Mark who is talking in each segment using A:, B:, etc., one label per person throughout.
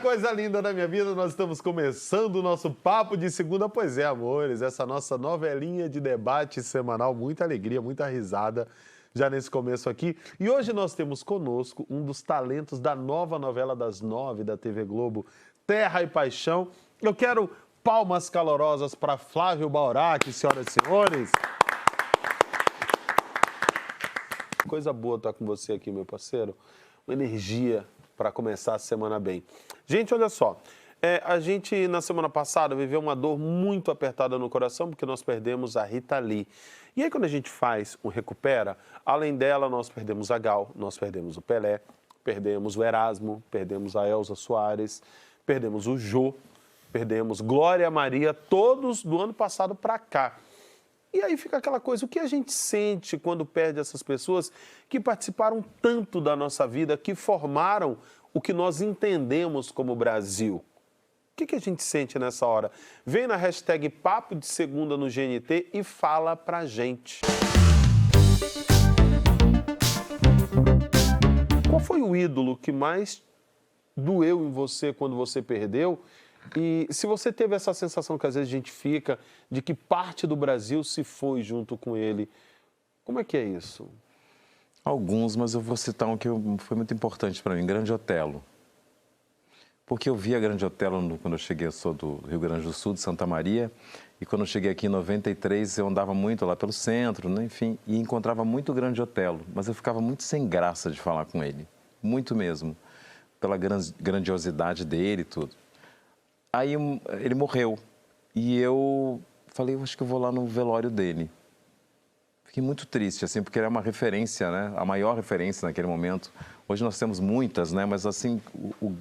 A: Coisa linda da minha vida, nós estamos começando o nosso Papo de Segunda. Pois é, amores, essa nossa novelinha de debate semanal, muita alegria, muita risada já nesse começo aqui. E hoje nós temos conosco um dos talentos da nova novela das 9 da TV Globo, Terra e Paixão. Eu quero palmas calorosas para Flávio Baurac, senhoras e senhores. Coisa boa estar com você aqui, meu parceiro. Uma energia para começar a semana bem. Gente, olha só, a gente na semana passada viveu uma dor muito apertada no coração porque nós perdemos a Rita Lee. E aí quando a gente faz um recupera, além dela nós perdemos a Gal, nós perdemos o Pelé, perdemos o Erasmo, perdemos a Elza Soares, perdemos o Jô, perdemos Glória Maria, todos do ano passado para cá. E aí fica aquela coisa, o que a gente sente quando perde essas pessoas que participaram tanto da nossa vida, que formaram o que nós entendemos como Brasil? O que a gente sente nessa hora? Vem na hashtag Papo de Segunda no GNT e fala pra gente. Qual foi o ídolo que mais doeu em você quando você perdeu? E se você teve essa sensação que às vezes a gente fica de que parte do Brasil se foi junto com ele, como é que é isso?
B: Alguns, mas eu vou citar um que foi muito importante para mim, Grande Otelo. Porque eu vi a Grande Otelo quando eu cheguei, eu sou do Rio Grande do Sul, de Santa Maria, e quando eu cheguei aqui em 93, eu andava muito lá pelo centro, né, enfim, e encontrava muito Grande Otelo, mas eu ficava muito sem graça de falar com ele, muito mesmo, pela grandiosidade dele e tudo. Aí ele morreu e eu falei, eu acho que eu vou lá no velório dele. Fiquei muito triste, assim, porque era uma referência, né? A maior referência naquele momento. Hoje nós temos muitas, né? Mas, assim,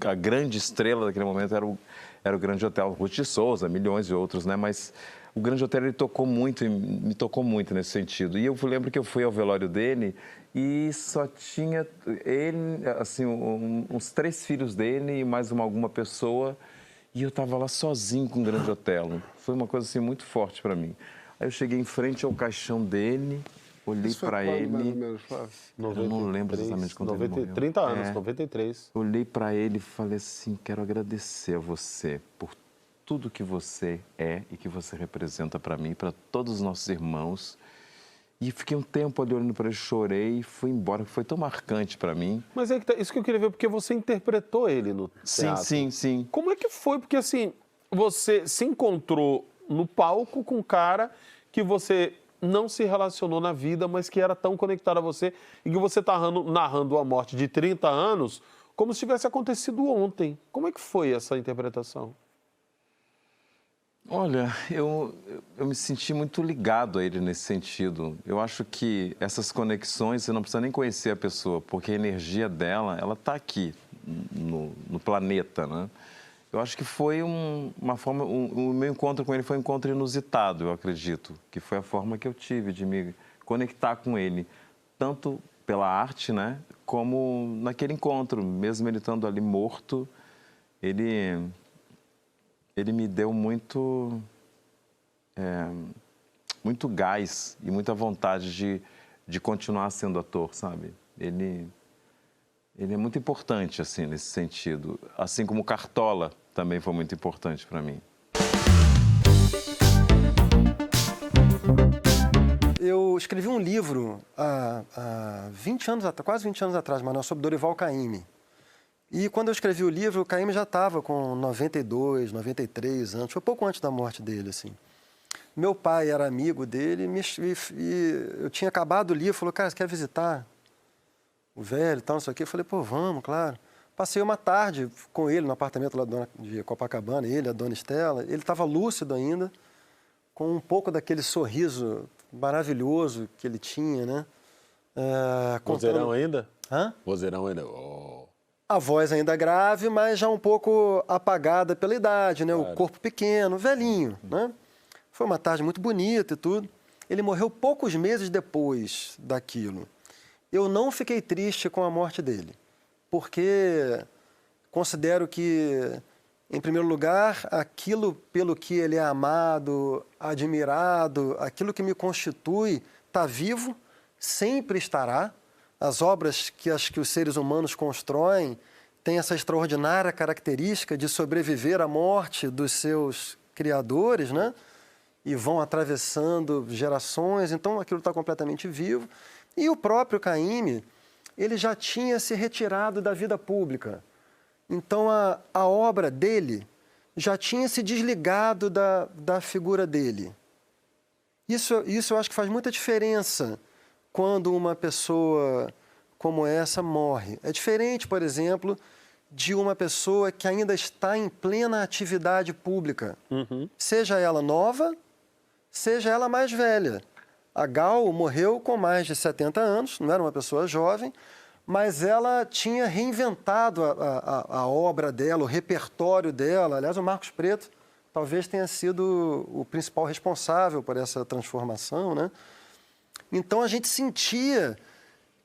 B: a grande estrela daquele momento era o Grande Otelo. Ruth de Souza, milhões de outros, né? Mas o Grande Otelo, ele tocou muito, me tocou muito nesse sentido. E eu lembro que eu fui ao velório dele e só tinha ele, assim, uns 3 filhos dele e mais alguma pessoa. E eu estava lá sozinho com o Grande Otelo. Foi uma coisa assim muito forte para mim. Aí eu cheguei em frente ao caixão dele, olhei para ele. Mais ou menos, eu não lembro exatamente quando ele morreu.
A: 30 anos, 93.
B: Olhei para ele e falei assim, quero agradecer a você por tudo que você é e que você representa para mim, para todos os nossos irmãos. E fiquei um tempo ali olhando para ele, chorei e fui embora. Foi tão marcante para mim.
A: Mas é isso que eu queria ver, porque você interpretou ele no teatro.
B: Sim.
A: Como é que foi? Porque, assim, você se encontrou no palco com um cara que você não se relacionou na vida, mas que era tão conectado a você e que você está narrando a morte de 30 anos como se tivesse acontecido ontem. Como é que foi essa interpretação?
B: Olha, eu me senti muito ligado a ele nesse sentido. Eu acho que essas conexões, você não precisa nem conhecer a pessoa, porque a energia dela, ela está aqui no planeta, né? Eu acho que foi uma forma, o meu encontro com ele foi um encontro inusitado, eu acredito, que foi a forma que eu tive de me conectar com ele, tanto pela arte, né, como naquele encontro, mesmo ele estando ali morto, ele me deu muito gás e muita vontade de continuar sendo ator, sabe? Ele é muito importante, assim, nesse sentido. Assim como Cartola também foi muito importante para mim.
C: Eu escrevi um livro há 20 anos, quase 20 anos atrás, Manuel, sobre Dorival Caymmi. E quando eu escrevi o livro, o Caymmi já estava com 92, 93 anos, foi pouco antes da morte dele, assim. Meu pai era amigo dele e eu tinha acabado o livro, falou, cara, você quer visitar o velho e tal, não sei o quê? Eu falei, pô, vamos, claro. Passei uma tarde com ele no apartamento lá de Copacabana, ele, a dona Estela, ele estava lúcido ainda, com um pouco daquele sorriso maravilhoso que ele tinha, né?
A: Vozeirão ainda?
C: Hã?
A: Vozeirão ainda. Oh.
C: A voz ainda grave, mas já um pouco apagada pela idade, né?
A: Claro.
C: O corpo pequeno, velhinho, né? Foi uma tarde muito bonita e tudo. Ele morreu poucos meses depois daquilo. Eu não fiquei triste com a morte dele, porque considero que, em primeiro lugar, aquilo pelo que ele é amado, admirado, aquilo que me constitui, está vivo, sempre estará. As obras que os seres humanos constroem tem essa extraordinária característica de sobreviver à morte dos seus criadores, né? E vão atravessando gerações, então aquilo está completamente vivo. E o próprio Caymmi, ele já tinha se retirado da vida pública. Então a obra dele já tinha se desligado da figura dele. Isso eu acho que faz muita diferença quando uma pessoa como essa morre. É diferente, por exemplo, de uma pessoa que ainda está em plena atividade pública. Seja ela nova, seja ela mais velha. A Gal morreu com mais de 70 anos, não era uma pessoa jovem, mas ela tinha reinventado a obra dela, o repertório dela. Aliás, o Marcos Preto talvez tenha sido o principal responsável por essa transformação, né? Então a gente sentia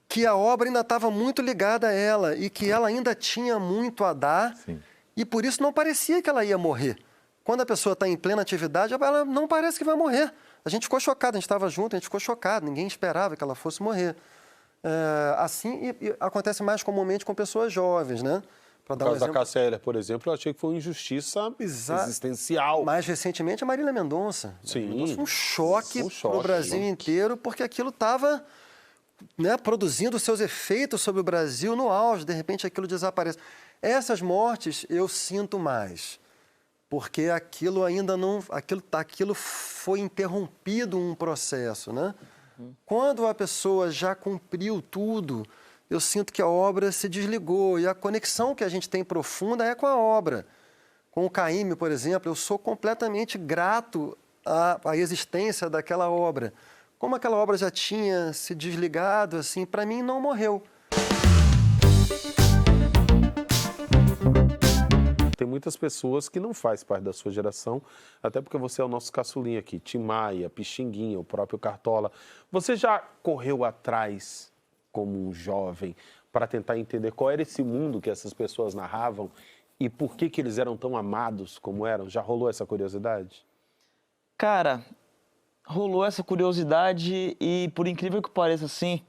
C: que a obra ainda estava muito ligada a ela e que ela ainda tinha muito a dar.
B: Sim.
C: E por isso não parecia que ela ia morrer. Quando a pessoa está em plena atividade, ela não parece que vai morrer. A gente ficou chocado, a gente estava junto, a gente ficou chocado, ninguém esperava que ela fosse morrer. Assim, e acontece mais comumente com pessoas jovens, né?
A: Por causa da Cássia Eller, por exemplo, eu achei que foi uma injustiça existencial.
C: Mais recentemente, a Marília Mendonça.
A: Sim.
C: Um choque para o Brasil inteiro, porque aquilo estava, né, produzindo seus efeitos sobre o Brasil no auge. De repente, aquilo desaparece. Essas mortes eu sinto mais, porque aquilo ainda não... Aquilo foi interrompido um processo, né? Quando a pessoa já cumpriu tudo, eu sinto que a obra se desligou. E a conexão que a gente tem profunda é com a obra. Com o Caymmi, por exemplo, eu sou completamente grato à existência daquela obra. Como aquela obra já tinha se desligado, assim, para mim não morreu.
A: Tem muitas pessoas que não fazem parte da sua geração, até porque você é o nosso caçulinha aqui, Tim Maia, Pixinguinha, o próprio Cartola. Você já correu atrás, como um jovem, para tentar entender qual era esse mundo que essas pessoas narravam e por que eles eram tão amados como eram? Já rolou essa curiosidade?
D: Cara, rolou essa curiosidade e, por incrível que pareça, assim,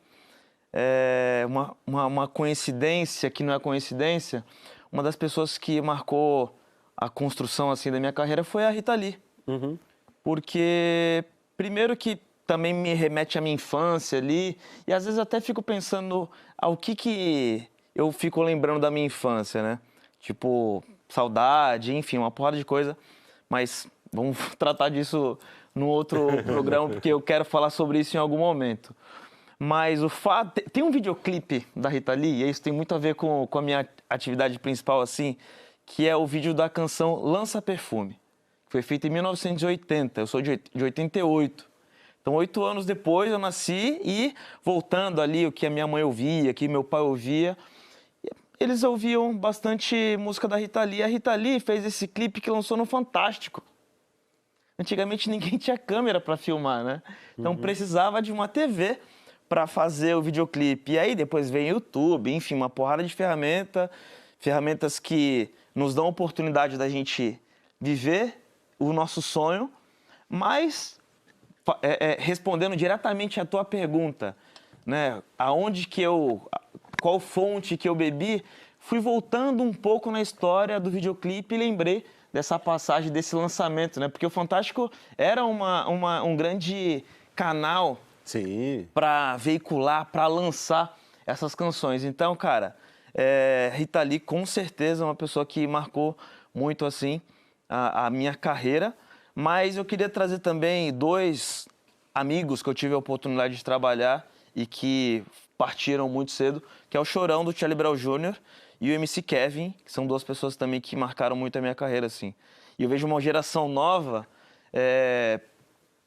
D: uma coincidência que não é coincidência. Uma das pessoas que marcou a construção assim da minha carreira foi a Rita Lee. Porque, primeiro que também me remete à minha infância ali, e às vezes até fico pensando ao que eu fico lembrando da minha infância, né? Tipo, saudade, enfim, uma porrada de coisa. Mas vamos tratar disso num outro programa, porque eu quero falar sobre isso em algum momento. Mas o fato... Tem um videoclipe da Rita Lee, e isso tem muito a ver com a minha atividade principal, assim, que é o vídeo da canção Lança Perfume, que foi feita em 1980, eu sou de 88. Então, 8 anos depois eu nasci e, voltando ali o que a minha mãe ouvia, que meu pai ouvia, eles ouviam bastante música da Rita Lee. A Rita Lee fez esse clipe que lançou no Fantástico. Antigamente ninguém tinha câmera para filmar, né? Então precisava de uma TV para fazer o videoclipe. E aí depois vem o YouTube, enfim, uma porrada de ferramentas que nos dão a oportunidade da gente viver o nosso sonho, mas respondendo diretamente à tua pergunta, né, qual fonte que eu bebi, fui voltando um pouco na história do videoclipe e lembrei dessa passagem, desse lançamento, né, porque o Fantástico era um grande canal para veicular, para lançar essas canções. Então, cara, Rita Lee com certeza é uma pessoa que marcou muito assim a minha carreira, mas eu queria trazer também 2 amigos que eu tive a oportunidade de trabalhar e que partiram muito cedo, que é o Chorão do Charlie Brown Jr. e o MC Kevin, que são 2 pessoas também que marcaram muito a minha carreira, assim. E eu vejo uma geração nova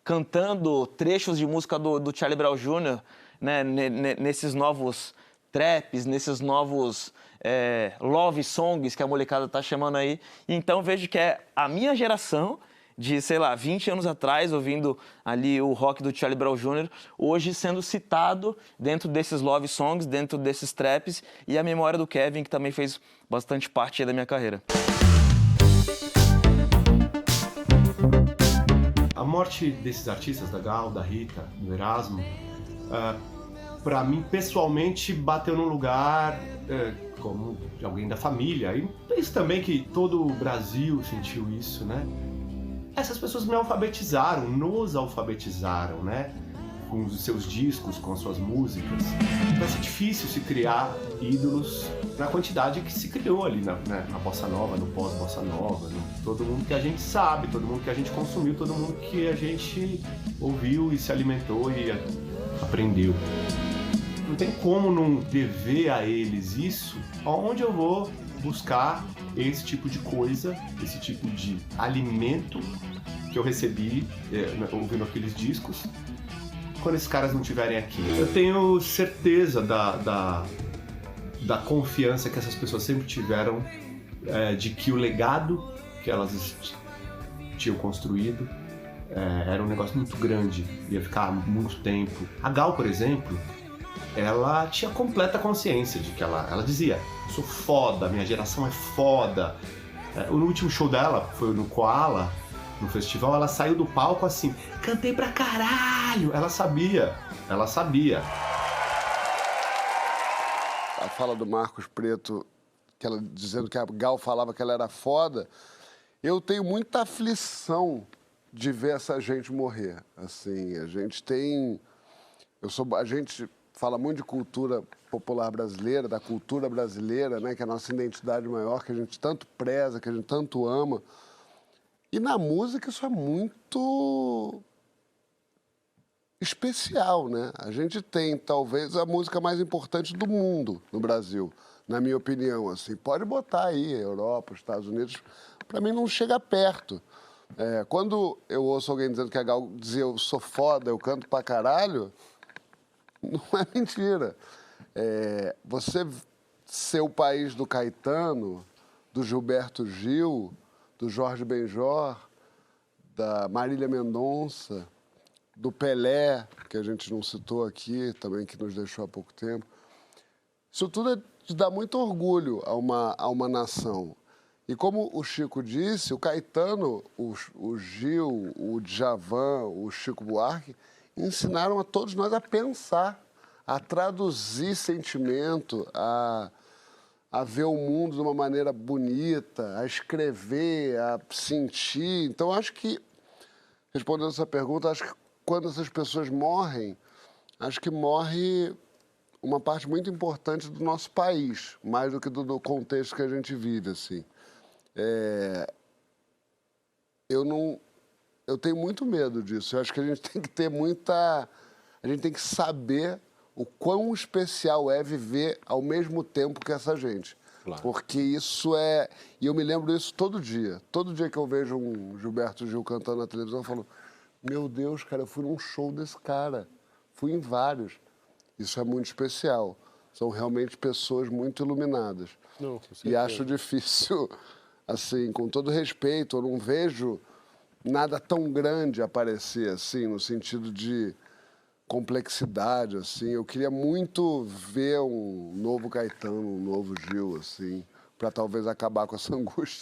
D: cantando trechos de música do Charlie Brown Jr., né, nesses novos traps, nesses novos love songs que a molecada tá chamando aí. Então vejo que é a minha geração de, sei lá, 20 anos atrás, ouvindo ali o rock do Charlie Brown Jr., hoje sendo citado dentro desses love songs, dentro desses traps, e a memória do Kevin, que também fez bastante parte da minha carreira.
E: A morte desses artistas, da Gal, da Rita, do Erasmo, para mim, pessoalmente, bateu num lugar como de alguém da família. E penso também que todo o Brasil sentiu isso, né? Essas pessoas me alfabetizaram, nos alfabetizaram, né? Com os seus discos, com as suas músicas. Vai ser difícil se criar ídolos na quantidade que se criou ali na Bossa Nova, no pós-Bossa Nova, todo mundo que a gente sabe, todo mundo que a gente consumiu, todo mundo que a gente ouviu e se alimentou e aprendeu. Não tem como não dever a eles isso, aonde eu vou buscar esse tipo de coisa, esse tipo de alimento que eu recebi ouvindo aqueles discos, quando esses caras não estiverem aqui. Eu tenho certeza da confiança que essas pessoas sempre tiveram de que o legado que elas tinham construído era um negócio muito grande, ia ficar muito tempo. A Gal, por exemplo, ela tinha completa consciência de que ela dizia: eu sou foda, minha geração é foda. No último show dela, foi no Koala, no festival, ela saiu do palco assim: cantei pra caralho! Ela sabia.
F: A fala do Marcos Preto, dizendo que a Gal falava que ela era foda, eu tenho muita aflição de ver essa gente morrer. Assim, a gente fala muito de cultura popular brasileira, da cultura brasileira, né, que é a nossa identidade maior, que a gente tanto preza, que a gente tanto ama. E na música isso é muito especial, né? A gente tem, talvez, a música mais importante do mundo no Brasil, na minha opinião. Assim, pode botar aí, Europa, Estados Unidos, para mim não chega perto. Quando eu ouço alguém dizendo que a Gal dizia eu sou foda, eu canto pra caralho, não é mentira. Você ser o país do Caetano, do Gilberto Gil, do Jorge Benjor, da Marília Mendonça, do Pelé, que a gente não citou aqui, também que nos deixou há pouco tempo. Isso tudo dá muito orgulho a uma nação. E como o Chico disse, o Caetano, o Gil, o Djavan, o Chico Buarque, ensinaram a todos nós a pensar, a traduzir sentimento, a ver o mundo de uma maneira bonita, a escrever, a sentir. Então, acho que, respondendo essa pergunta, acho que quando essas pessoas morrem, acho que morre uma parte muito importante do nosso país, mais do que do contexto que a gente vive, assim. Eu tenho muito medo disso. Eu acho que a gente tem que ter a gente tem que saber o quão especial é viver ao mesmo tempo que essa gente. Claro. Porque isso é... E eu me lembro disso todo dia. Todo dia que eu vejo um Gilberto Gil cantando na televisão, eu falo: meu Deus, cara, eu fui num show desse cara. Fui em vários. Isso é muito especial. São realmente pessoas muito iluminadas. Não, com certeza. E acho difícil, assim, com todo respeito, eu não vejo nada tão grande aparecer, assim, no sentido de complexidade, assim. Eu queria muito ver um novo Caetano, um novo Gil, assim, para talvez acabar com essa angústia.